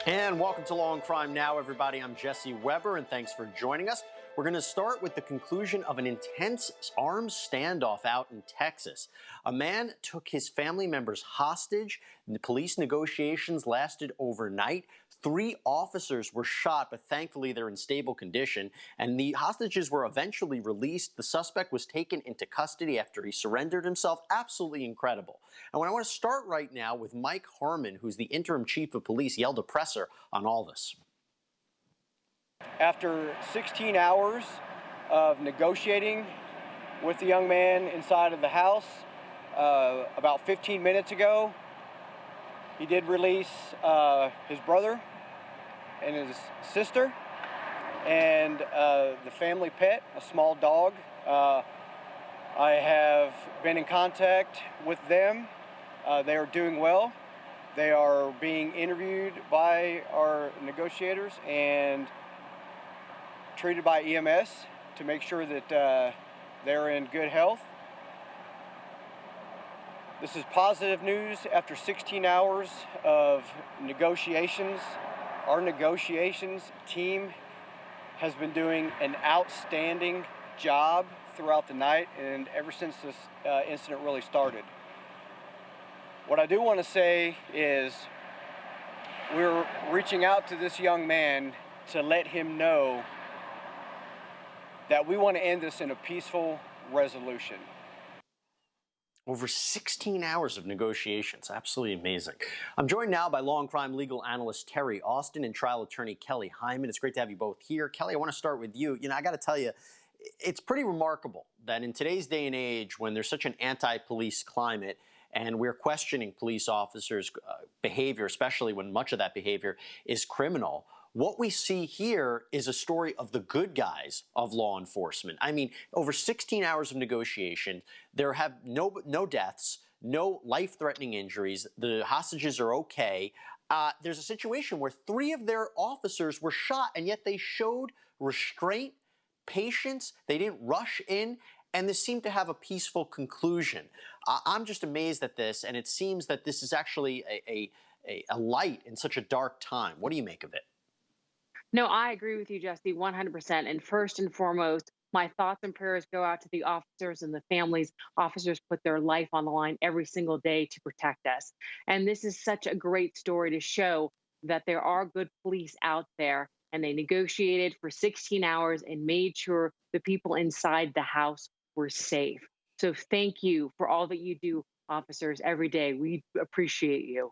And welcome to Law&Crime Now, everybody. I'm Jesse Weber, and thanks for joining us. We're going to start with the conclusion of an intense armed standoff out in Texas. A man took his family members hostage. The police negotiations lasted overnight. 3 officers were shot, but thankfully they're in stable condition. And the hostages were eventually released. The suspect was taken into custody after he surrendered himself. Absolutely incredible. And I want to start right now with Mike Harmon, who's the interim chief of police. He held a presser on all this. After 16 hours of negotiating with the young man inside of the house, about 15 minutes ago, he did release his brother and his sister and the family pet, a small dog. I have been in contact with them. They are doing well. They are being interviewed by our negotiators and treated by EMS to make sure that they're in good health. This is positive news after 16 hours of negotiations. Our negotiations team has been doing an outstanding job throughout the night and ever since this incident really started. What I do want to say is we're reaching out to this young man to let him know that we want to end this in a peaceful resolution. Over 16 hours of negotiations. Absolutely amazing. I'm joined now by Law&Crime legal analyst Terri Austi and trial attorney Hyman. It's great to have you both here. Kelly, I want to start with you. I got to tell you, it's pretty remarkable that in today's day and age, when there's such an anti-police climate and we're questioning police officers' behavior, especially when much of that behavior is criminal, what we see here is a story of the good guys of law enforcement. I mean, over 16 hours of negotiation, there have no deaths, no life-threatening injuries. The hostages are okay. There's a situation where 3 of their officers were shot, and yet they showed restraint, patience. They didn't rush in, and this seemed to have a peaceful conclusion. I'm just amazed at this, and it seems that this is actually a light in such a dark time. What do you make of it? No, I agree with you, Jesse, 100%. And first and foremost, my thoughts and prayers go out to the officers and the families. Officers put their life on the line every single day to protect us. And this is such a great story to show that there are good police out there, and they negotiated for 16 hours and made sure the people inside the house were safe. So thank you for all that you do, officers, every day. We appreciate you.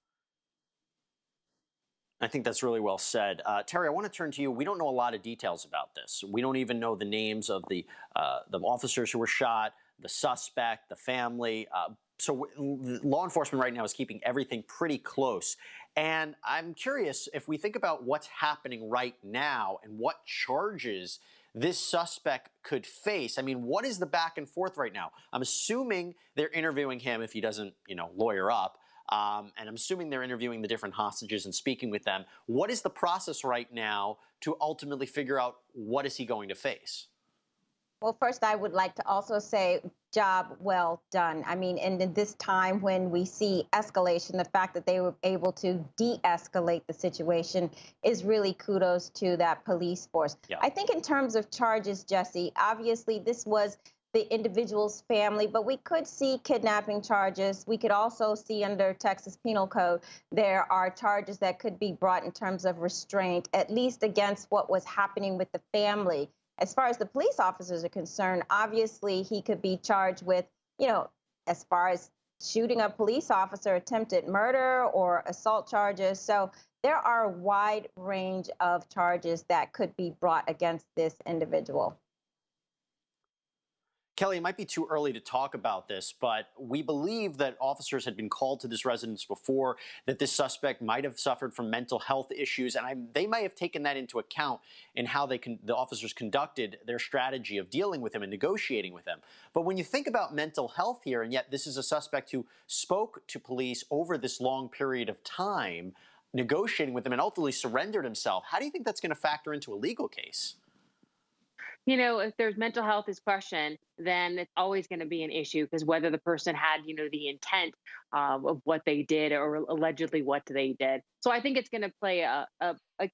I think that's really well said. Terri, I want to turn to you. We don't know a lot of details about this. We don't even know the names of the officers who were shot, the suspect, the family. So law enforcement right now is keeping everything pretty close. And I'm curious, if we think about what's happening right now and what charges this suspect could face. I mean, what is the back and forth right now? I'm assuming they're interviewing him if he doesn't, lawyer up. And I'm assuming they're interviewing the different hostages and speaking with them. What is the process right now to ultimately figure out what is he going to face? Well, first, I would like to also say job well done. I mean, and in this time when we see escalation, the fact that they were able to de-escalate the situation is really kudos to that police force. Yeah. I think in terms of charges, Jesse, obviously this was the individual's family, but we could see kidnapping charges. We could also see under Texas Penal Code, there are charges that could be brought in terms of restraint, at least against what was happening with the family. As far as the police officers are concerned, obviously he could be charged with, as far as shooting a police officer, attempted murder or assault charges. So there are a wide range of charges that could be brought against this individual. Kelly, it might be too early to talk about this, but we believe that officers had been called to this residence before, that this suspect might have suffered from mental health issues, and they might have taken that into account in how the officers conducted their strategy of dealing with him and negotiating with him. But when you think about mental health here, and yet this is a suspect who spoke to police over this long period of time, negotiating with them and ultimately surrendered himself, how do you think that's going to factor into a legal case? If there's mental health is questioned, then it's always going to be an issue because whether the person had, the intent of what they did or allegedly what they did. So I think it's going to play a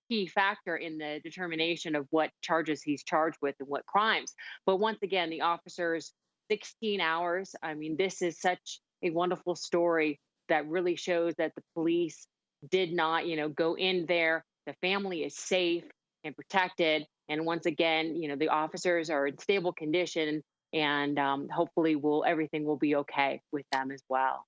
key factor in the determination of what charges he's charged with and what crimes. But once again, the officers, 16 hours. I mean, this is such a wonderful story that really shows that the police did not, go in there. The family is safe and protected. And once again, the officers are in stable condition, and hopefully, everything will be okay with them as well.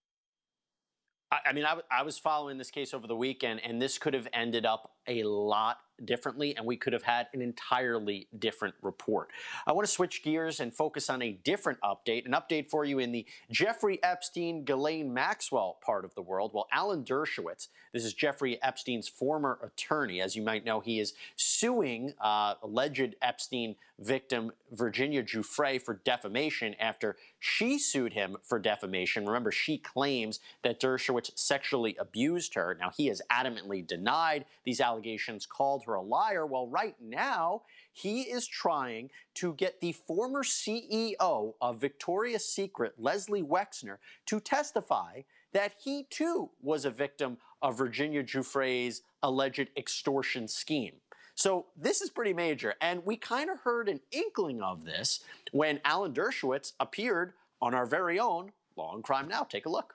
I mean, I was following this case over the weekend, and this could have ended up a lot differently, and we could have had an entirely different report. I want to switch gears and focus on a different update, an update for you in the Jeffrey Epstein, Ghislaine Maxwell part of the world. Well, Alan Dershowitz, this is Jeffrey Epstein's former attorney. As you might know, he is suing alleged Epstein victim Virginia Giuffre for defamation after she sued him for defamation. Remember, she claims that Dershowitz sexually abused her. Now, he has adamantly denied these allegations, called her a liar. Well, right now, he is trying to get the former CEO of Victoria's Secret, Leslie Wexner, to testify that he too was a victim of Virginia Giuffre's alleged extortion scheme. So this is pretty major, and we kind of heard an inkling of this when Alan Dershowitz appeared on our very own Law and Crime Now. Take a look.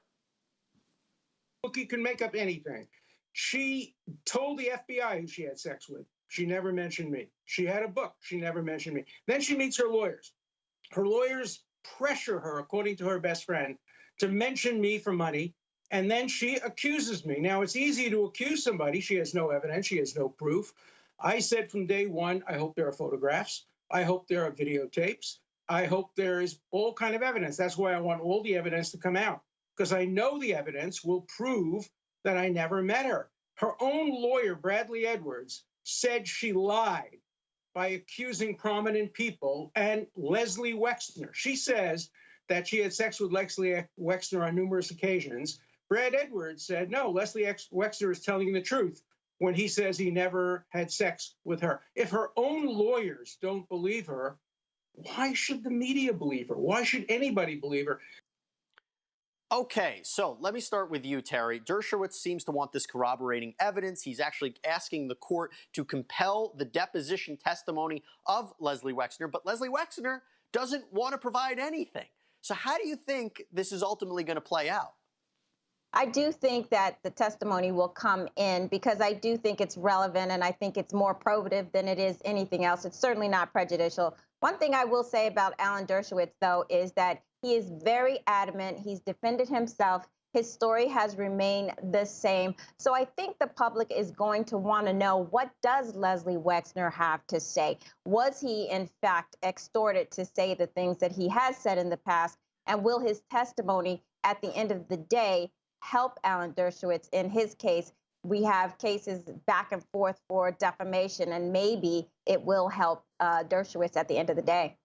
Look, you can make up anything. She told the FBI who she had sex with. She never mentioned me. She had a book. She never mentioned me. Then she meets her lawyers. Her lawyers pressure her, according to her best friend, to mention me for money. And then she accuses me. Now, it's easy to accuse somebody. She has no evidence. She has no proof. I said from day one, I hope there are photographs. I hope there are videotapes. I hope there is all kind of evidence. That's why I want all the evidence to come out, because I know the evidence will prove that I never met her. Her own lawyer, Bradley Edwards, said she lied by accusing prominent people and Leslie Wexner. She says that she had sex with Leslie Wexner on numerous occasions. Brad Edwards said, no, Leslie Wexner is telling the truth when he says he never had sex with her. If her own lawyers don't believe her, why should the media believe her? Why should anybody believe her? Okay, so let me start with you, Terri. Dershowitz seems to want this corroborating evidence. He's actually asking the court to compel the deposition testimony of Leslie Wexner, but Leslie Wexner doesn't want to provide anything. So how do you think this is ultimately going to play out? I do think that the testimony will come in because I do think it's relevant and I think it's more probative than it is anything else. It's certainly not prejudicial. One thing I will say about Alan Dershowitz, though, is that he is very adamant. He's defended himself. His story has remained the same. So I think the public is going to want to know, what does Leslie Wexner have to say? Was he, in fact, extorted to say the things that he has said in the past? And will his testimony at the end of the day help Alan Dershowitz in his case? We have cases back and forth for defamation, and maybe it will help Dershowitz at the end of the day.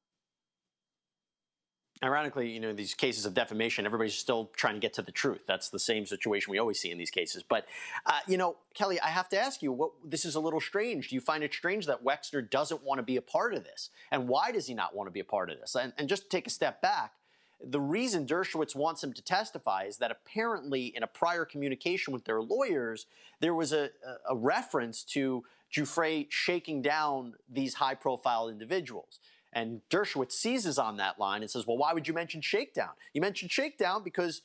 Ironically, these cases of defamation, everybody's still trying to get to the truth. That's the same situation we always see in these cases. But, Kelly, I have to ask you, this is a little strange. Do you find it strange that Wexner doesn't want to be a part of this? And why does he not want to be a part of this? And just to take a step back, the reason Dershowitz wants him to testify is that apparently in a prior communication with their lawyers, there was a reference to Giuffre shaking down these high-profile individuals. And Dershowitz seizes on that line and says, well, why would you mention shakedown? You mentioned shakedown because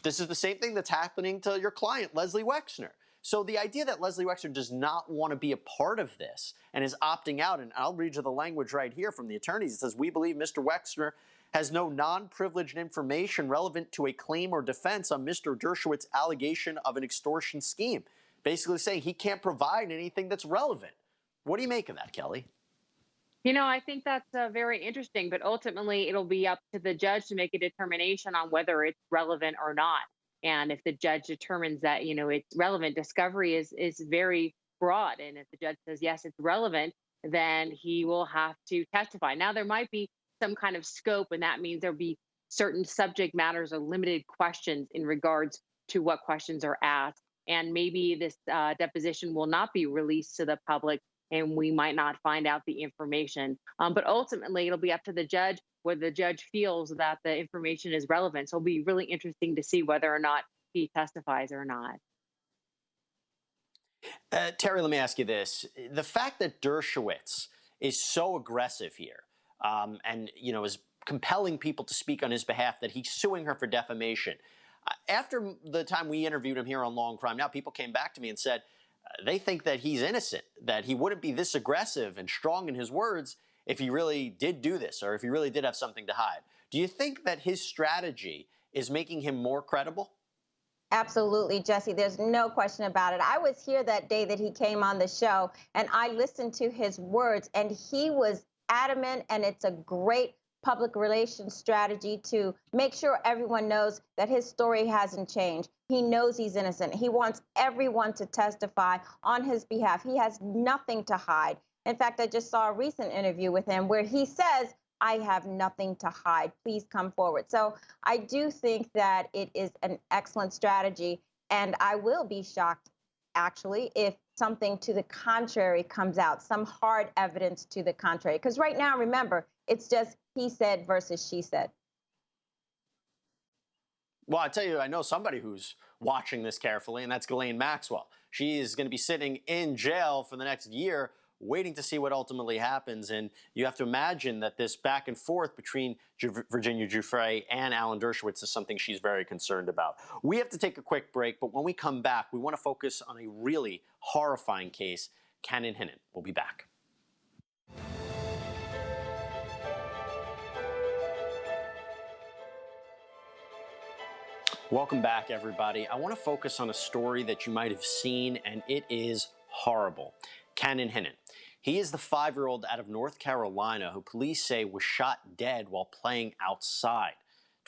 this is the same thing that's happening to your client, Leslie Wexner. So the idea that Leslie Wexner does not want to be a part of this and is opting out, and I'll read you the language right here from the attorneys. It says, we believe Mr. Wexner has no non-privileged information relevant to a claim or defense on Mr. Dershowitz's allegation of an extortion scheme. Basically saying he can't provide anything that's relevant. What do you make of that, Kelly? I think that's very interesting, but ultimately it'll be up to the judge to make a determination on whether it's relevant or not. And if the judge determines that, it's relevant, discovery is very broad. And if the judge says, yes, it's relevant, then he will have to testify. Now, there might be some kind of scope, and that means there'll be certain subject matters or limited questions in regards to what questions are asked. And maybe this deposition will not be released to the public and we might not find out the information. But ultimately, it'll be up to the judge whether the judge feels that the information is relevant. So it'll be really interesting to see whether or not he testifies or not. Terri, let me ask you this. The fact that Dershowitz is so aggressive here and, is compelling people to speak on his behalf, that he's suing her for defamation. After the time we interviewed him here on Law&Crime, now people came back to me and said they think that he's innocent, that he wouldn't be this aggressive and strong in his words if he really did do this or if he really did have something to hide. Do you think that his strategy is making him more credible? Absolutely, Jesse. There's no question about it. I was here that day that he came on the show, and I listened to his words, and he was adamant, and it's a great public relations strategy to make sure everyone knows that his story hasn't changed. He knows he's innocent. He wants everyone to testify on his behalf. He has nothing to hide. In fact, I just saw a recent interview with him where he says, I have nothing to hide. Please come forward. So I do think that it is an excellent strategy. And I will be shocked, actually, if something to the contrary comes out, some hard evidence to the contrary. Because right now, remember, it's just he said versus she said. Well, I tell you, I know somebody who's watching this carefully, and that's Ghislaine Maxwell. She is going to be sitting in jail for the next year, waiting to see what ultimately happens. And you have to imagine that this back and forth between Virginia Giuffre and Alan Dershowitz is something she's very concerned about. We have to take a quick break, but when we come back, we want to focus on a really horrifying case, Cannon Hinnant. We'll be back. Welcome back, everybody. I want to focus on a story that you might have seen, and it is horrible. Cannon Hinnant. He is the 5-year-old out of North Carolina who police say was shot dead while playing outside.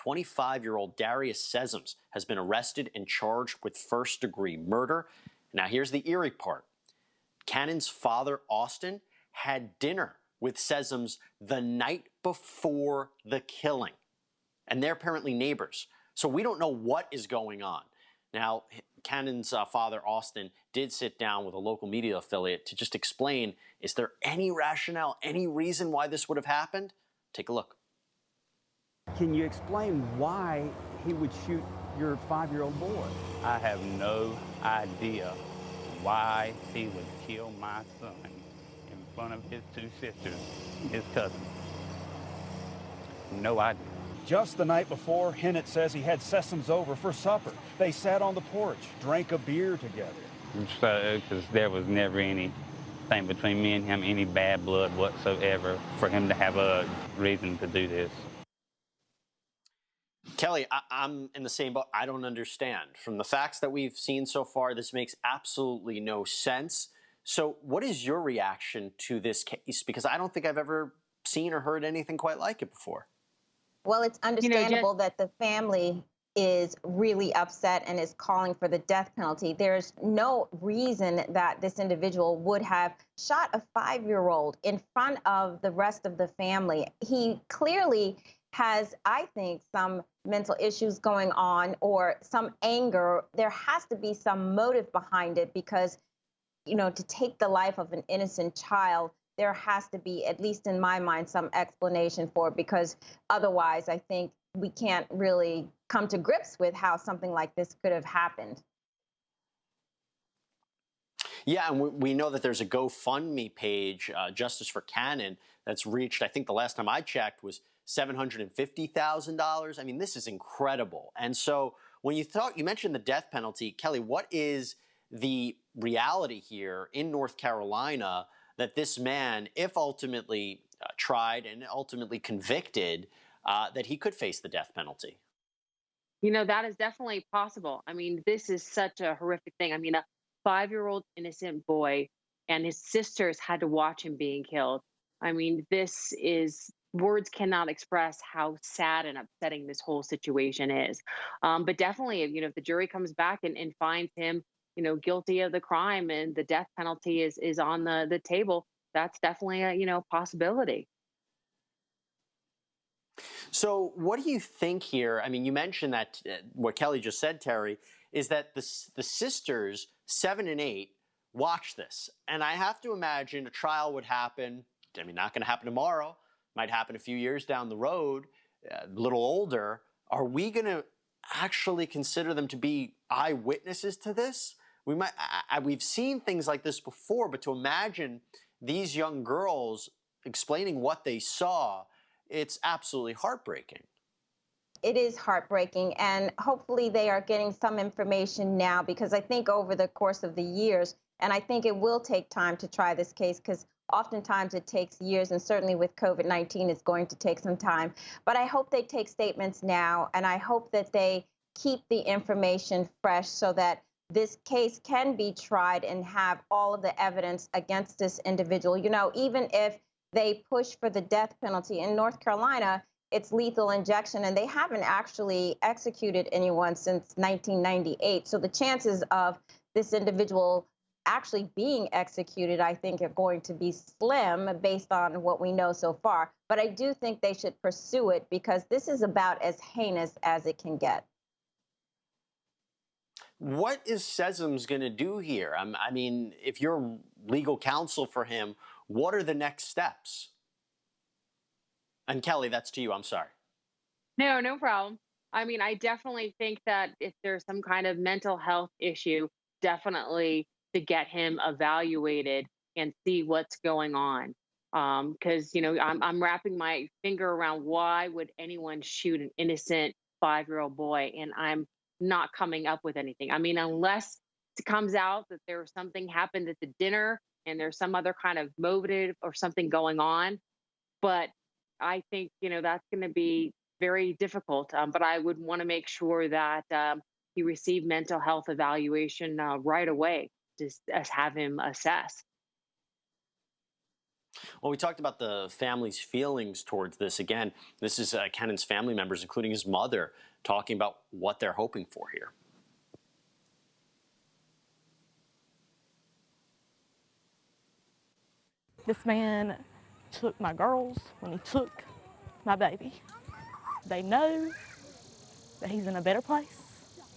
25-year-old Darius Sessoms has been arrested and charged with first-degree murder. Now, here's the eerie part. Cannon's father, Austi, had dinner with Sessoms the night before the killing, and they're apparently neighbors. So we don't know what is going on. Now, Cannon's father, Austi, did sit down with a local media affiliate to just explain, is there any rationale, any reason why this would have happened? Take a look. Can you explain why he would shoot your 5-year-old boy? I have no idea why he would kill my son in front of his 2 sisters, his cousins. No idea. Just the night before, Hinnant says he had Sessoms over for supper. They sat on the porch, drank a beer together. Because there was never anything between me and him, any bad blood whatsoever, for him to have a reason to do this. Kelly, I'm in the same boat. I don't understand. From the facts that we've seen so far, this makes absolutely no sense. So what is your reaction to this case? Because I don't think I've ever seen or heard anything quite like it before. Well, it's understandable that the family is really upset and is calling for the death penalty. There's no reason that this individual would have shot a 5-year-old in front of the rest of the family. He clearly has, I think, some mental issues going on or some anger. There has to be some motive behind it because, to take the life of an innocent child, there has to be, at least in my mind, some explanation for it, because otherwise I think we can't really come to grips with how something like this could have happened. Yeah, and we know that there's a GoFundMe page, Justice for Cannon, that's reached, I think the last time I checked, was $750,000. I mean, this is incredible. And so when you mentioned the death penalty, Kelly, what is the reality here in North Carolina that this man, if ultimately tried and ultimately convicted, that he could face the death penalty? That is definitely possible. I mean, this is such a horrific thing. I mean, a 5-year-old innocent boy and his sisters had to watch him being killed. I mean, words cannot express how sad and upsetting this whole situation is. But definitely, if the jury comes back and finds him, guilty of the crime and the death penalty is on the table, that's definitely a possibility. So what do you think here? I mean, you mentioned that what Kelly just said, Terri, is that the sisters, 7 and 8, watch this. And I have to imagine a trial would happen. I mean, not going to happen tomorrow. Might happen a few years down the road, a little older. Are we going to actually consider them to be eyewitnesses to this? We've seen things like this before, but to imagine these young girls explaining what they saw, it's absolutely heartbreaking. It is heartbreaking, and hopefully they are getting some information now, because I think over the course of the years, and I think it will take time to try this case, because oftentimes it takes years, and certainly with COVID-19 it's going to take some time. But I hope they take statements now, and I hope that they keep the information fresh so that this case can be tried and have all of the evidence against this individual. You know, even if they push for the death penalty in North Carolina, it's lethal injection, and they haven't actually executed anyone since 1998. So the chances of this individual actually being executed, I think, are going to be slim based on what we know so far. But I do think they should pursue it, because this is about as heinous as it can get. What is Sessoms going to do here? I mean, if you're legal counsel for him, what are the next steps? And Kelly, that's to you. I'm sorry. No, no problem. I mean, I definitely think that if there's some kind of mental health issue, definitely to get him evaluated and see what's going on. Because I'm wrapping my finger around, why would anyone shoot an innocent 5-year-old boy, and I'm not coming up with anything. I mean, unless it comes out that there was something happened at the dinner and there's some other kind of motive or something going on. But I think, that's going to be very difficult. But I would want to make sure that he received mental health evaluation right away, just as have him assessed. Well, we talked about the family's feelings towards this. Again, this is Cannon's family members, including his mother, talking about what they're hoping for here. This man took my girls when he took my baby. They know that he's in a better place.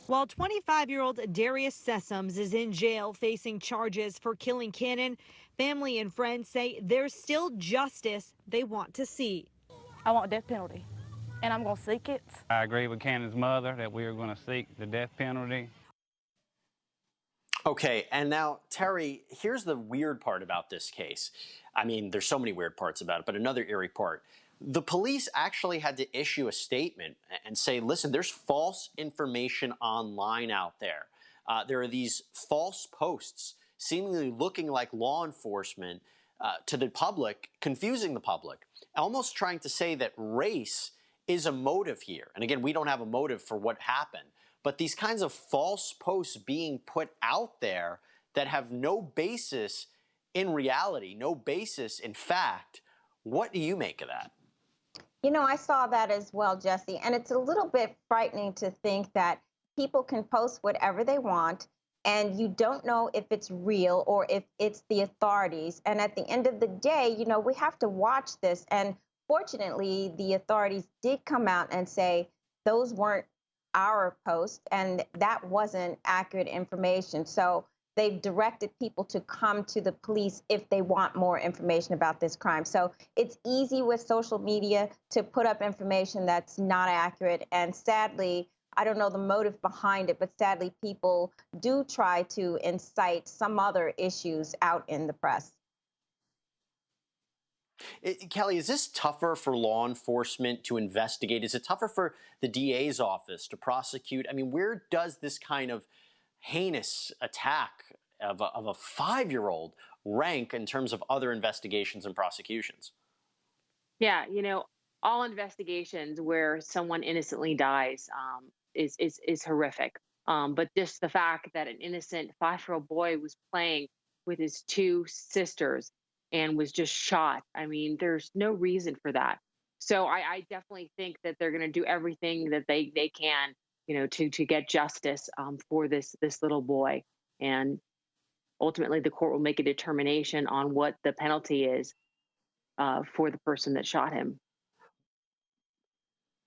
While 25-year-old Darius Sessoms is in jail facing charges for killing Cannon, family and friends say there's still justice they want to see. I want death penalty, and I'm going to seek it. I agree with Cannon's mother that we are going to seek the death penalty. Okay, and now, Terri, here's the weird part about this case. I mean, there's so many weird parts about it, but another eerie part. The police actually had to issue a statement and say, listen, there's false information online out there. There are these false posts seemingly looking like law enforcement to the public, confusing the public, almost trying to say that race is a motive here. And again, we don't have a motive for what happened. But these kinds of false posts being put out there that have no basis in reality, no basis in fact, what do you make of that? I saw that as well, Jesse, and it's a little bit frightening to think that people can post whatever they want, and you don't know if it's real or if it's the authorities. And at the end of the day, we have to watch this. And fortunately, the authorities did come out and say those weren't our posts, and that wasn't accurate information. So they've directed people to come to the police if they want more information about this crime. So it's easy with social media to put up information that's not accurate. And sadly, I don't know the motive behind it, but sadly, people do try to incite some other issues out in the press. Kelly, is this tougher for law enforcement to investigate? Is it tougher for the DA's office to prosecute? I mean, where does this kind of heinous attack of a 5-year-old rank in terms of other investigations and prosecutions? Yeah, all investigations where someone innocently dies is horrific. But just the fact that an innocent 5-year-old boy was playing with his 2 sisters and was just shot, I mean, there's no reason for that. So I definitely think that they're going to do everything that they can, to get justice for this little boy. And ultimately, the court will make a determination on what the penalty is for the person that shot him.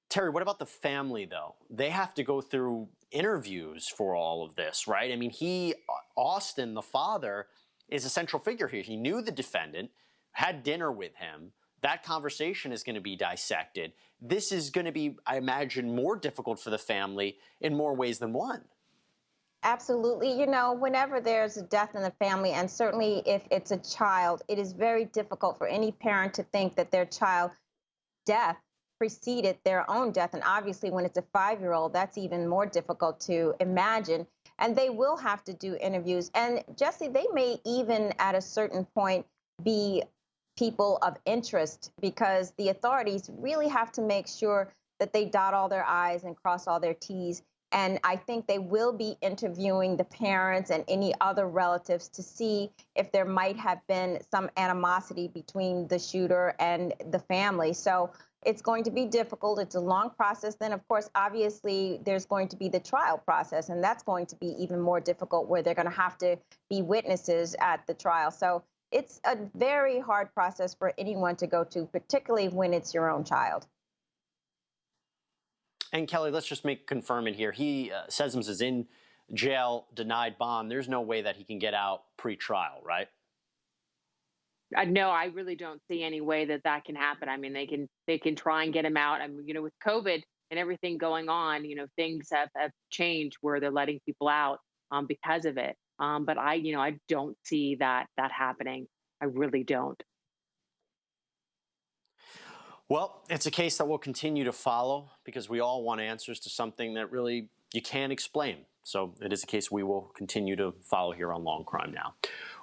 Terri, what about the family, though? They have to go through interviews for all of this, right? I mean, Austin, the father, is a central figure here. He knew the defendant, had dinner with him. That conversation is going to be dissected. This is going to be, I imagine, more difficult for the family in more ways than one. Absolutely. You know, whenever there's a death in the family, and certainly if it's a child, it is very difficult for any parent to think that their child's death preceded their own death. And obviously, when it's a 5-year-old, that's even more difficult to imagine. And they will have to do interviews. And Jesse, they may even at a certain point be people of interest, because the authorities really have to make sure that they dot all their I's and cross all their T's. And I think they will be interviewing the parents and any other relatives to see if there might have been some animosity between the shooter and the family. So it's going to be difficult. It's a long process. Then, of course, obviously, there's going to be the trial process, and that's going to be even more difficult, where they're going to have to be witnesses at the trial. So it's a very hard process for anyone to go to, particularly when it's your own child. And Kelly, let's just confirm it here. Sessoms is in jail, denied bond. There's no way that he can get out pre-trial, right? No, I really don't see any way that that can happen. I mean, they can try and get him out. I mean, with COVID and everything going on, things have changed where they're letting people out because of it. But I don't see that happening. I really don't. Well, it's a case that we'll continue to follow, because we all want answers to something that really you can't explain. So it is a case we will continue to follow here on Law&Crime now.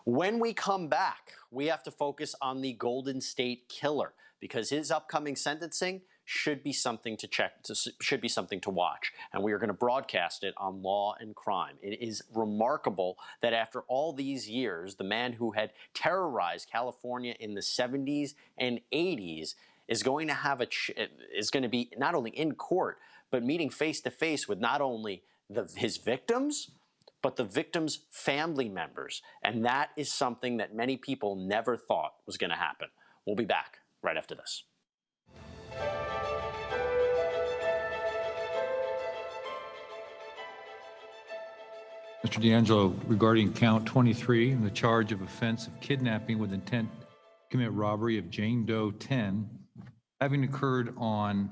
When we come back, we have to focus on the Golden State Killer, because his upcoming sentencing should be something to should be something to watch. And we are going to broadcast it on Law&Crime. It is remarkable that after all these years, the man who had terrorized California in the 70s and 80s is going to be not only in court, but meeting face to face with not only his victims, but the victims' family members. And that is something that many people never thought was going to happen. We'll be back right after this. Mr. Deangelo, regarding count 23 and the charge of offense of kidnapping with intent to commit robbery of Jane Doe 10, having occurred on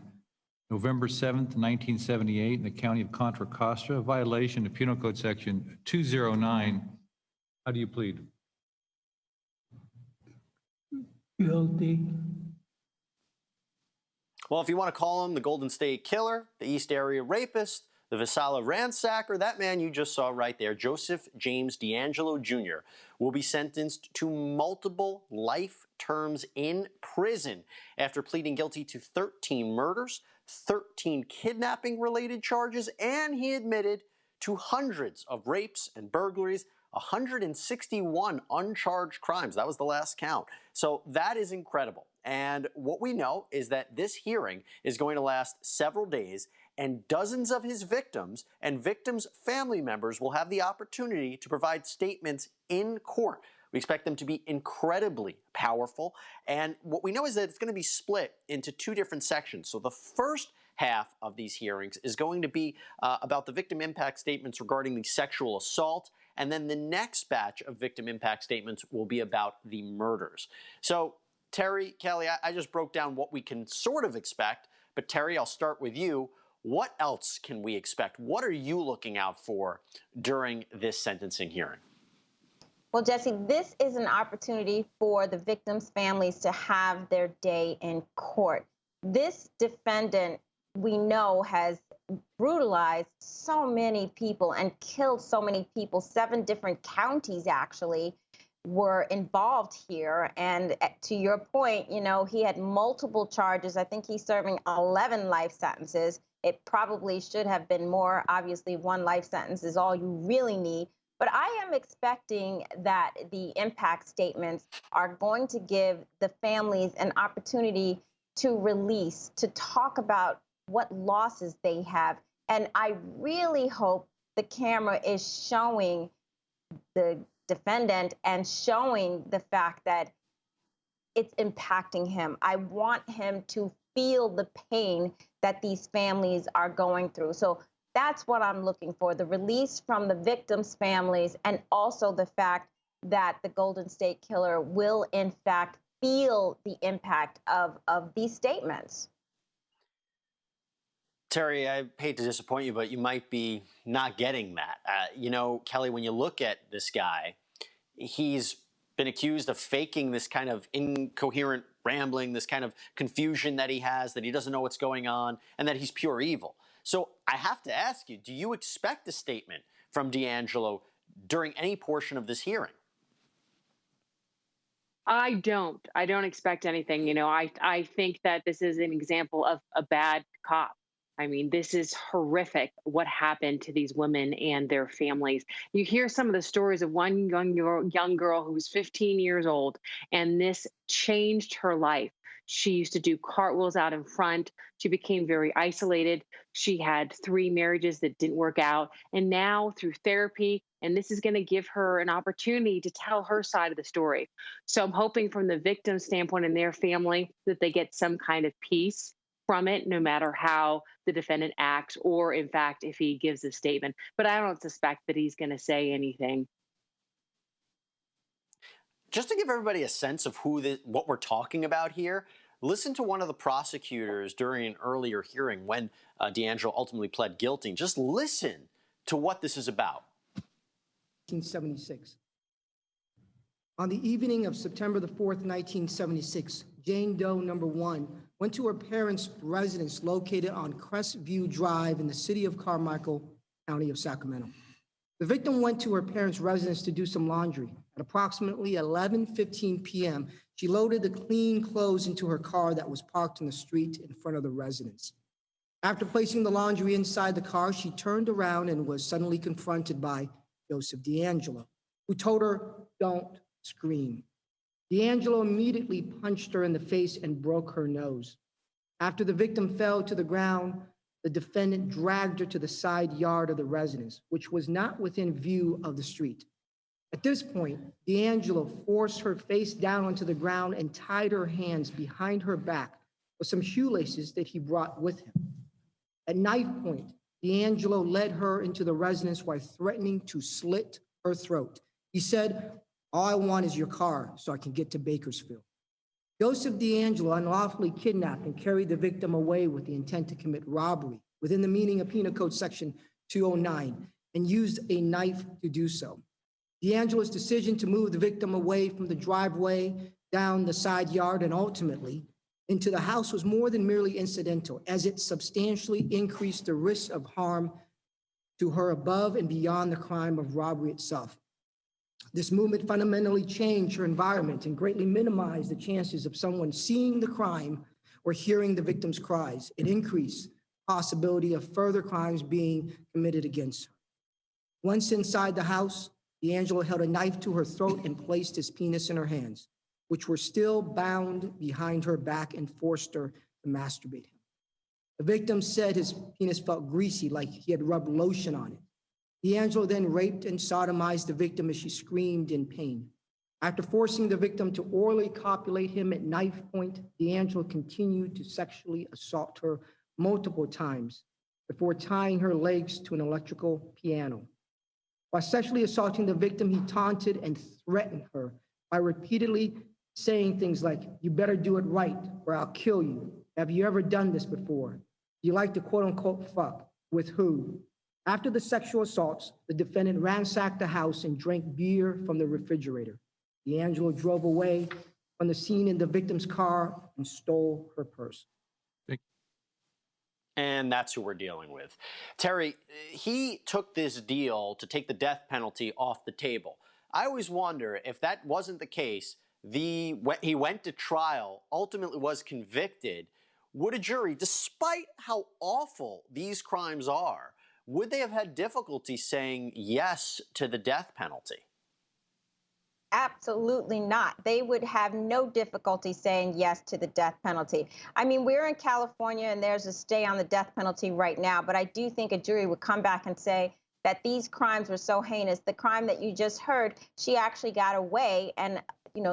November 7th, 1978 in the county of Contra Costa, a violation of Penal Code Section 209. How do you plead? Guilty. Well, if you want to call him the Golden State Killer, the East Area Rapist, the Visala Ransacker, that man you just saw right there, Joseph James Deangelo Jr., will be sentenced to multiple life terms in prison after pleading guilty to 13 murders, 13 kidnapping-related charges, and he admitted to hundreds of rapes and burglaries, 161 uncharged crimes. That was the last count. So that is incredible. And what we know is that this hearing is going to last several days, and dozens of his victims and victims' family members will have the opportunity to provide statements in court. We expect them to be incredibly powerful. And what we know is that it's going to be split into two different sections. So the first half of these hearings is going to be about the victim impact statements regarding the sexual assault. And then the next batch of victim impact statements will be about the murders. So Terri, Kelly, I just broke down what we can sort of expect. But Terri, I'll start with you. What else can we expect? What are you looking out for during this sentencing hearing? Well, Jesse, this is an opportunity for the victims' families to have their day in court. This defendant, we know, has brutalized so many people and killed so many people. 7 different counties, actually, were involved here. And to your point, he had multiple charges. I think he's serving 11 life sentences. It probably should have been more. Obviously, 1 life sentence is all you really need. But I am expecting that the impact statements are going to give the families an opportunity to release, to talk about what losses they have. And I really hope the camera is showing the defendant and showing the fact that it's impacting him. I want him to feel the pain that these families are going through. So that's what I'm looking for, the release from the victims' families, and also the fact that the Golden State Killer will, in fact, feel the impact of these statements. Terri, I hate to disappoint you, but you might be not getting that. You know, Kelly, when you look at this guy, he's been accused of faking this kind of incoherent rambling, this kind of confusion that he has, that he doesn't know what's going on, and that he's pure evil. So I have to ask you, do you expect a statement from Deangelo during any portion of this hearing? I don't. I don't expect anything. You know, I think that this is an example of a bad cop. I mean, this is horrific what happened to these women and their families. You hear some of the stories of one young girl who was 15 years old, and this changed her life. She used to do cartwheels out in front. She became very isolated. She had 3 marriages that didn't work out. And now through therapy, and this is going to give her an opportunity to tell her side of the story. So I'm hoping from the victim standpoint and their family that they get some kind of peace from it, no matter how the defendant acts, or in fact, if he gives a statement. But I don't suspect that he's going to say anything. Just to give everybody a sense of what we're talking about here, listen to one of the prosecutors during an earlier hearing when Deangelo ultimately pled guilty. Just listen to what this is about. 1976. On the evening of September the 4th, 1976, Jane Doe number 1 went to her parents' residence located on Crestview Drive in the city of Carmichael, County of Sacramento. The victim went to her parents' residence to do some laundry. At approximately 11:15 p.m., she loaded the clean clothes into her car that was parked in the street in front of the residence. After placing the laundry inside the car, she turned around and was suddenly confronted by Joseph Deangelo, who told her, "Don't scream." Deangelo immediately punched her in the face and broke her nose. After the victim fell to the ground, the defendant dragged her to the side yard of the residence, which was not within view of the street. At this point, Deangelo forced her face down onto the ground and tied her hands behind her back with some shoelaces that he brought with him. At knife point, Deangelo led her into the residence while threatening to slit her throat. He said, "All I want is your car so I can get to Bakersfield." Joseph Deangelo unlawfully kidnapped and carried the victim away with the intent to commit robbery within the meaning of Penal Code Section 209 and used a knife to do so. Deangelo's decision to move the victim away from the driveway, down the side yard, and ultimately into the house was more than merely incidental, as it substantially increased the risk of harm to her above and beyond the crime of robbery itself. This movement fundamentally changed her environment and greatly minimized the chances of someone seeing the crime or hearing the victim's cries. It increased the possibility of further crimes being committed against her. Once inside the house, Deangelo held a knife to her throat and placed his penis in her hands, which were still bound behind her back, and forced her to masturbate him. The victim said his penis felt greasy, like he had rubbed lotion on it. Deangelo then raped and sodomized the victim as she screamed in pain. After forcing the victim to orally copulate him at knife point, Deangelo continued to sexually assault her multiple times before tying her legs to an electrical piano. While sexually assaulting the victim, he taunted and threatened her by repeatedly saying things like, "You better do it right or I'll kill you. Have you ever done this before? You like to quote unquote fuck with who?" After the sexual assaults, the defendant ransacked the house and drank beer from the refrigerator. Deangelo drove away from the scene in the victim's car and stole her purse. And that's who we're dealing with. Terri, he took this deal to take the death penalty off the table. I always wonder if that wasn't the case, he went to trial, ultimately was convicted. Would a jury, despite how awful these crimes are, would they have had difficulty saying yes to the death penalty? Absolutely not. They would have no difficulty saying yes to the death penalty. I mean, we're in California and there's a stay on the death penalty right now, but I do think a jury would come back and say that these crimes were so heinous. The crime that you just heard, she actually got away and,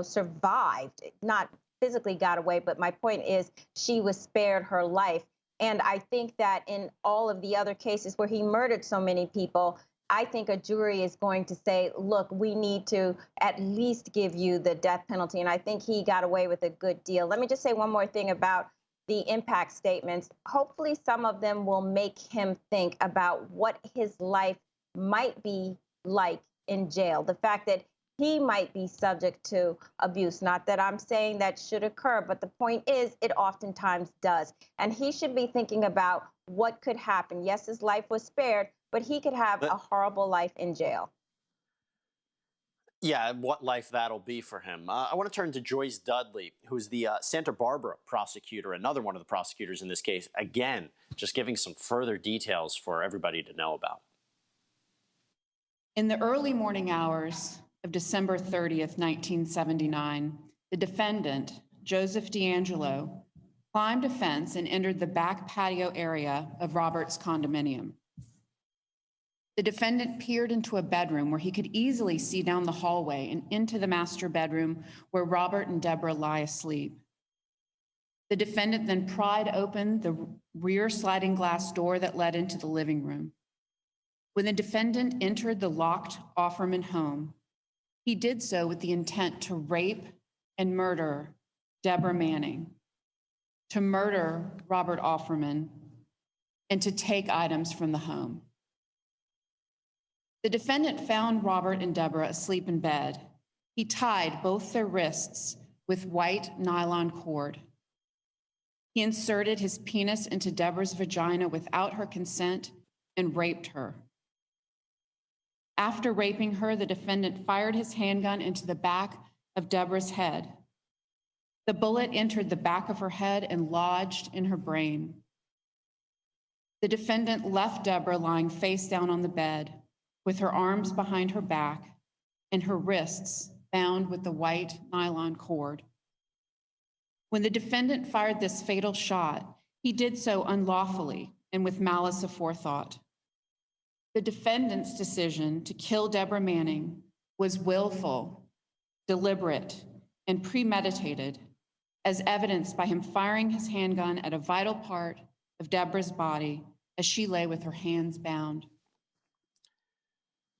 survived, not physically got away, but my point is she was spared her life. And I think that in all of the other cases where he murdered so many people, I think a jury is going to say, look, we need to at least give you the death penalty. And I think he got away with a good deal. Let me just say one more thing about the impact statements. Hopefully some of them will make him think about what his life might be like in jail. The fact that he might be subject to abuse. Not that I'm saying that should occur, but the point is it oftentimes does. And he should be thinking about what could happen. Yes, his life was spared, but he could have a horrible life in jail. Yeah, what life that'll be for him. I want to turn to Joyce Dudley, who's the Santa Barbara prosecutor, another one of the prosecutors in this case. Again, just giving some further details for everybody to know about. In the early morning hours of December 30th, 1979, the defendant, Joseph Deangelo, climbed a fence and entered the back patio area of Robert's condominium. The defendant peered into a bedroom where he could easily see down the hallway and into the master bedroom where Robert and Deborah lie asleep. The defendant then pried open the rear sliding glass door that led into the living room. When the defendant entered the locked Offerman home, he did so with the intent to rape and murder Deborah Manning, to murder Robert Offerman, and to take items from the home. The defendant found Robert and Deborah asleep in bed. He tied both their wrists with white nylon cord. He inserted his penis into Deborah's vagina without her consent and raped her. After raping her, the defendant fired his handgun into the back of Deborah's head. The bullet entered the back of her head and lodged in her brain. The defendant left Deborah lying face down on the bed, with her arms behind her back and her wrists bound with the white nylon cord. When the defendant fired this fatal shot, he did so unlawfully and with malice aforethought. The defendant's decision to kill Deborah Manning was willful, deliberate, and premeditated, as evidenced by him firing his handgun at a vital part of Deborah's body as she lay with her hands bound.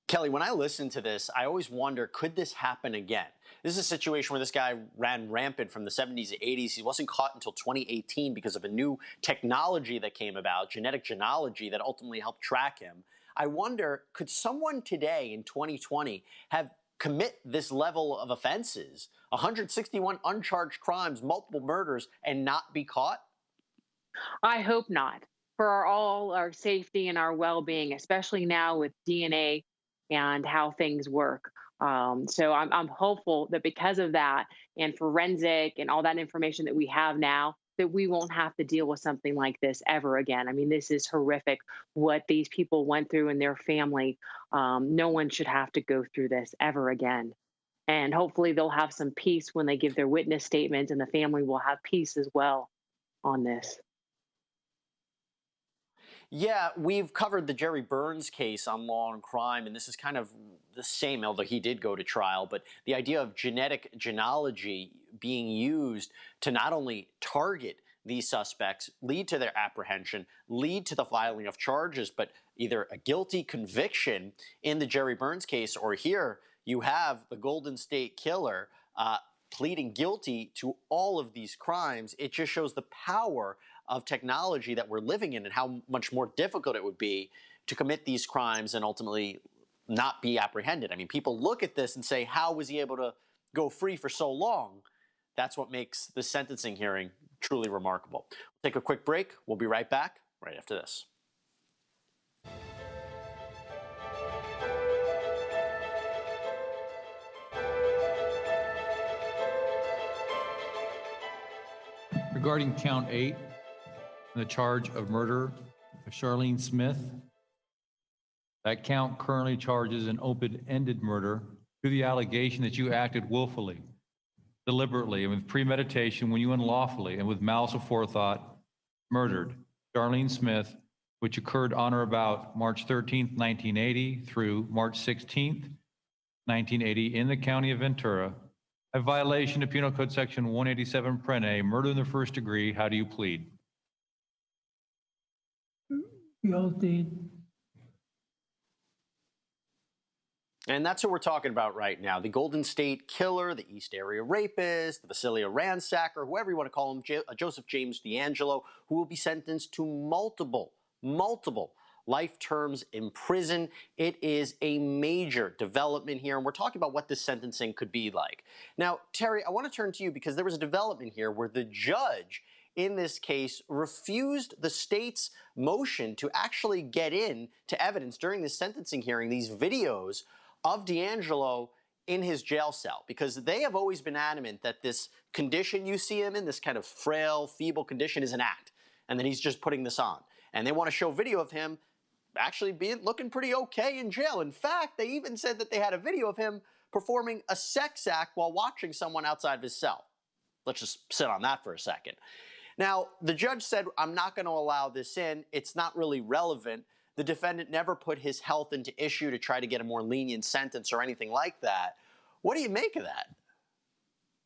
Kelly, when I listen to this, I always wonder, could this happen again? This is a situation where this guy ran rampant from the 70s to 80s. He wasn't caught until 2018 because of a new technology that came about, genetic genealogy, that ultimately helped track him. I wonder, could someone today in 2020 have commit this level of offenses, 161 uncharged crimes, multiple murders, and not be caught? I hope not. For all our safety and our well-being, especially now with DNA and how things work. So I'm hopeful that because of that and forensic and all that information that we have now, that we won't have to deal with something like this ever again. I mean, this is horrific what these people went through and their family. No one should have to go through this ever again. And hopefully they'll have some peace when they give their witness statements, and the family will have peace as well on this. Yeah, we've covered the Jerry Burns case on Law and Crime, and this is kind of the same, although he did go to trial. But the idea of genetic genealogy being used to not only target these suspects, lead to their apprehension, lead to the filing of charges, but either a guilty conviction in the Jerry Burns case, or here you have the Golden State Killer pleading guilty to all of these crimes. It just shows the power of technology that we're living in and how much more difficult it would be to commit these crimes and ultimately not be apprehended. I mean, people look at this and say, how was he able to go free for so long? That's what makes the sentencing hearing truly remarkable. We'll take a quick break. We'll be right back right after this. Regarding count 8, the charge of murder of Charlene Smith, that count currently charges an open-ended murder through the allegation that you acted willfully, deliberately, and with premeditation when you unlawfully and with malice aforethought murdered Charlene Smith, which occurred on or about March 13th, 1980 through March 16th, 1980 in the county of Ventura, A violation of Penal Code Section 187, Paren A, murder in the first degree. How do you plead? Guilty. And that's what we're talking about right now. The Golden State Killer, the East Area Rapist, the Visalia Ransacker, whoever you want to call him, Joseph James Deangelo, who will be sentenced to multiple life terms in prison. It is a major development here, and we're talking about what this sentencing could be like. Now, Terri, I want to turn to you because there was a development here where the judge in this case refused the state's motion to actually get in to evidence during this sentencing hearing, these videos of Deangelo in his jail cell, because they have always been adamant that this condition you see him in, this kind of frail, feeble condition, is an act, and that he's just putting this on. And they want to show video of him actually looking pretty okay in jail. In fact, they even said that they had a video of him performing a sex act while watching someone outside of his cell. Let's just sit on that for a second. Now, the judge said, I'm not going to allow this in. It's not really relevant. The defendant never put his health into issue to try to get a more lenient sentence or anything like that. What do you make of that?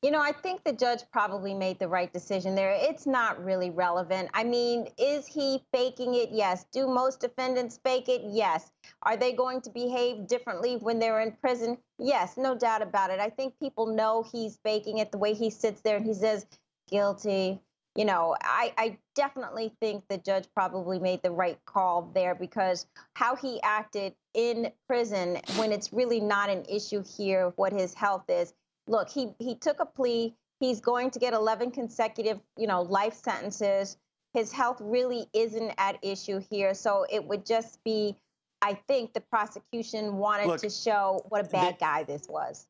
You know, I think the judge probably made the right decision there. It's not really relevant. I mean, is he faking it? Yes. Do most defendants fake it? Yes. Are they going to behave differently when they're in prison? Yes, no doubt about it. I think people know he's faking it the way he sits there and he says, guilty. You know, I definitely think the judge probably made the right call there, because how he acted in prison when it's really not an issue here what his health is. Look, he took a plea. He's going to get 11 consecutive, life sentences. His health really isn't at issue here. So it would just be, I think the prosecution wanted to show what a bad guy this was.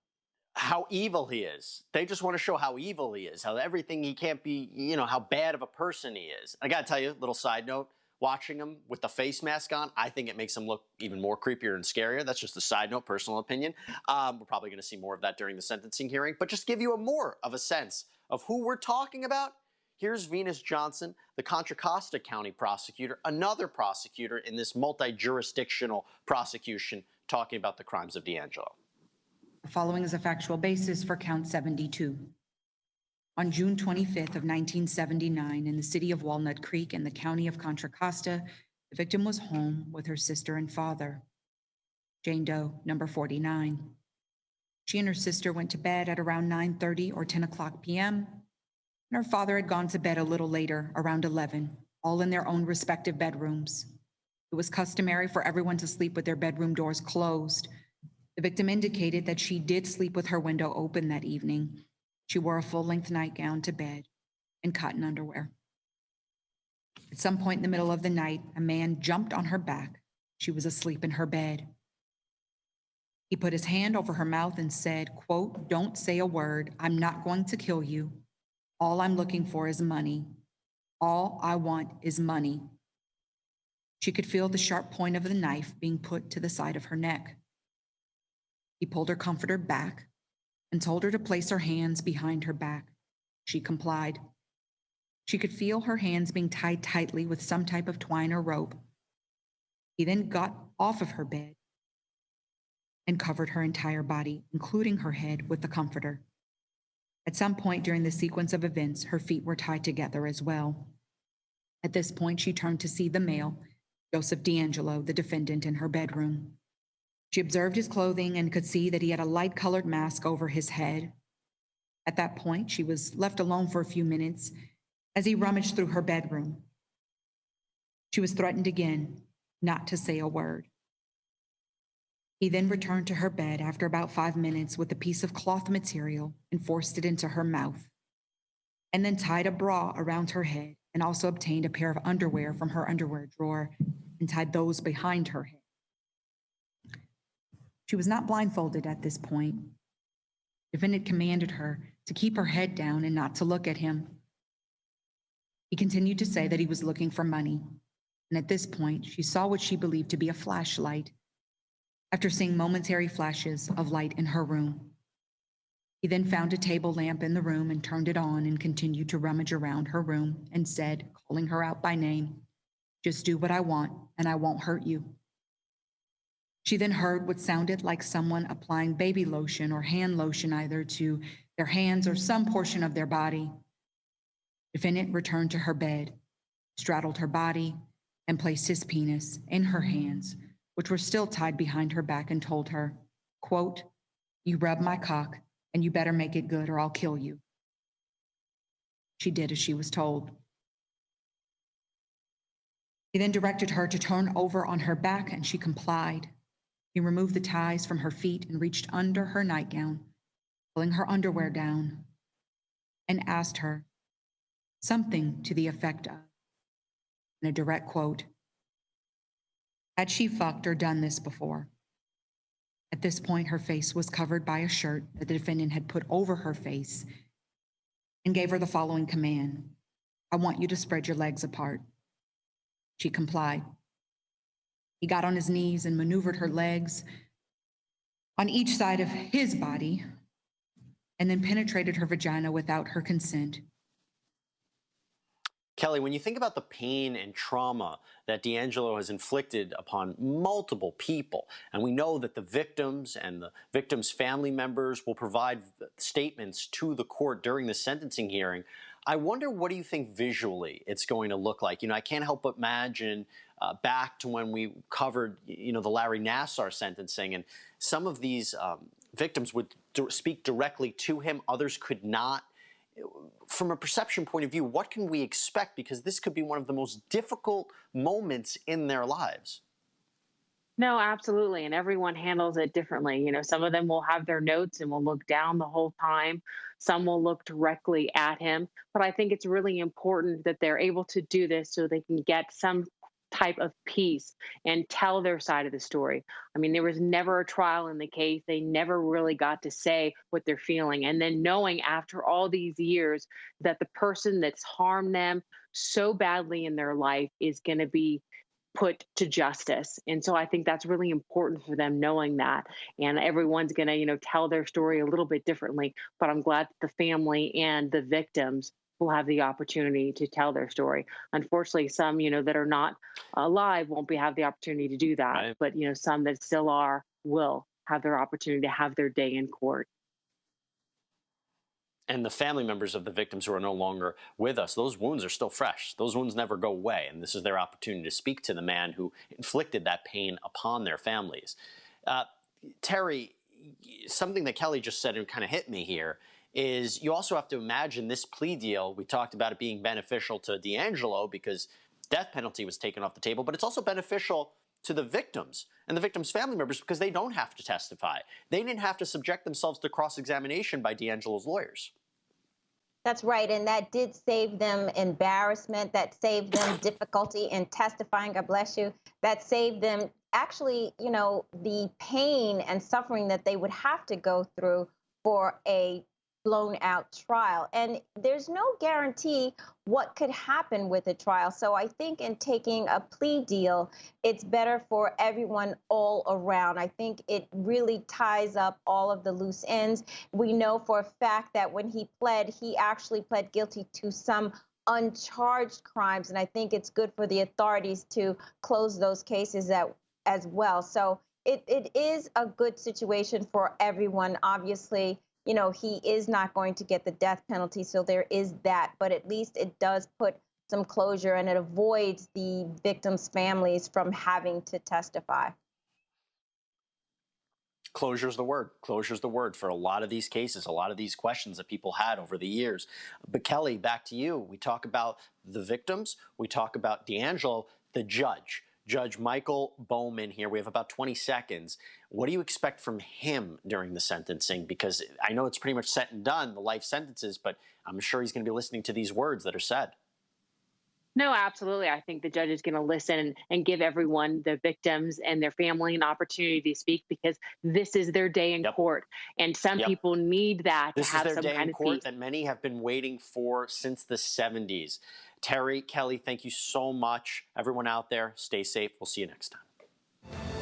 How evil he is. They just want to show how evil he is, how everything he can't be, how bad of a person he is. I got to tell you, little side note, watching him with the face mask on, I think it makes him look even more creepier and scarier. That's just a side note, personal opinion. We're probably going to see more of that during the sentencing hearing, but just give you more of a sense of who we're talking about. Here's Venus Johnson, the Contra Costa County prosecutor, another prosecutor in this multi-jurisdictional prosecution, talking about the crimes of Deangelo. The following is a factual basis for count 72. On June 25th of 1979, in the city of Walnut Creek in the county of Contra Costa, the victim was home with her sister and father, Jane Doe, number 49. She and her sister went to bed at around 9:30 or 10 o'clock p.m., and her father had gone to bed a little later, around 11, all in their own respective bedrooms. It was customary for everyone to sleep with their bedroom doors closed. The victim indicated that she did sleep with her window open that evening. She wore a full-length nightgown to bed and cotton underwear. At some point in the middle of the night, a man jumped on her back. She was asleep in her bed. He put his hand over her mouth and said, quote, "Don't say a word. I'm not going to kill you. All I'm looking for is money. All I want is money." She could feel the sharp point of the knife being put to the side of her neck. He pulled her comforter back and told her to place her hands behind her back. She complied. She could feel her hands being tied tightly with some type of twine or rope. He then got off of her bed and covered her entire body, including her head, with the comforter. At some point during the sequence of events, her feet were tied together as well. At this point, she turned to see the male, Joseph Deangelo, the defendant, in her bedroom. She observed his clothing and could see that he had a light-colored mask over his head. At that point, she was left alone for a few minutes as he rummaged through her bedroom. She was threatened again not to say a word. He then returned to her bed after about 5 minutes with a piece of cloth material and forced it into her mouth, and then tied a bra around her head and also obtained a pair of underwear from her underwear drawer and tied those behind her head. She was not blindfolded at this point. The defendant commanded her to keep her head down and not to look at him. He continued to say that he was looking for money, and at this point, she saw what she believed to be a flashlight after seeing momentary flashes of light in her room. He then found a table lamp in the room and turned it on and continued to rummage around her room and said, calling her out by name, "Just do what I want and I won't hurt you." She then heard what sounded like someone applying baby lotion or hand lotion either to their hands or some portion of their body. Defendant returned to her bed, straddled her body, and placed his penis in her hands, which were still tied behind her back, and told her, quote, "You rub my cock, and you better make it good or I'll kill you." She did as she was told. He then directed her to turn over on her back, and she complied. He removed the ties from her feet and reached under her nightgown, pulling her underwear down, and asked her something to the effect of, in a direct quote, had she fucked or done this before? At this point, her face was covered by a shirt that the defendant had put over her face, and gave her the following command: "I want you to spread your legs apart." She complied. He got on his knees and maneuvered her legs on each side of his body, and then penetrated her vagina without her consent. Kelly, when you think about the pain and trauma that Deangelo has inflicted upon multiple people, and we know that the victims and the victims' family members will provide statements to the court during the sentencing hearing, I wonder, what do you think visually it's going to look like? You know, I can't help but imagine back to when we covered, the Larry Nassar sentencing, and some of these victims would speak directly to him, others could not. From a perception point of view, what can we expect? Because this could be one of the most difficult moments in their lives. No, absolutely. And everyone handles it differently. Some of them will have their notes and will look down the whole time. Some will look directly at him. But I think it's really important that they're able to do this so they can get some type of peace and tell their side of the story. I mean, there was never a trial in the case. They never really got to say what they're feeling. And then knowing after all these years that the person that's harmed them so badly in their life is going to be put to justice. And so I think that's really important for them, knowing that. And everyone's going to, tell their story a little bit differently. But I'm glad that the family and the victims will have the opportunity to tell their story. Unfortunately, some, that are not alive won't have the opportunity to do that. Right. But, some that still are will have their opportunity to have their day in court. And the family members of the victims who are no longer with us, those wounds are still fresh. Those wounds never go away. And this is their opportunity to speak to the man who inflicted that pain upon their families. Terri, something that Kelly just said and kind of hit me here is you also have to imagine this plea deal. We talked about it being beneficial to Deangelo because death penalty was taken off the table, but it's also beneficial to the victims and the victims' family members because they don't have to testify. They didn't have to subject themselves to cross-examination by Deangelo's lawyers. That's right, and that did save them embarrassment, that saved them difficulty in testifying, God bless you, that saved them actually, the pain and suffering that they would have to go through for a blown out trial. And there's no guarantee what could happen with a trial. So I think in taking a plea deal, it's better for everyone all around. I think it really ties up all of the loose ends. We know for a fact that when he actually pled guilty to some uncharged crimes. And I think it's good for the authorities to close those cases as well. So it is a good situation for everyone. Obviously, he is not going to get the death penalty, so there is that. But at least it does put some closure, and it avoids the victims' families from having to testify. Closure is the word. Closure is the word for a lot of these cases, a lot of these questions that people had over the years. But Kelly, back to you. We talk about the victims. We talk about Deangelo, the judge. Judge Michael Bowman here. We have about 20 seconds. What do you expect from him during the sentencing? Because I know it's pretty much set and done, the life sentences, but I'm sure he's going to be listening to these words that are said. No, absolutely. I think the judge is going to listen and give everyone, the victims and their family, an opportunity to speak because this is their day in court. And some people need that to have some kind of peace. This is their day in court that many have been waiting for since the 70s. Terri, Kelly, thank you so much. Everyone out there, stay safe. We'll see you next time.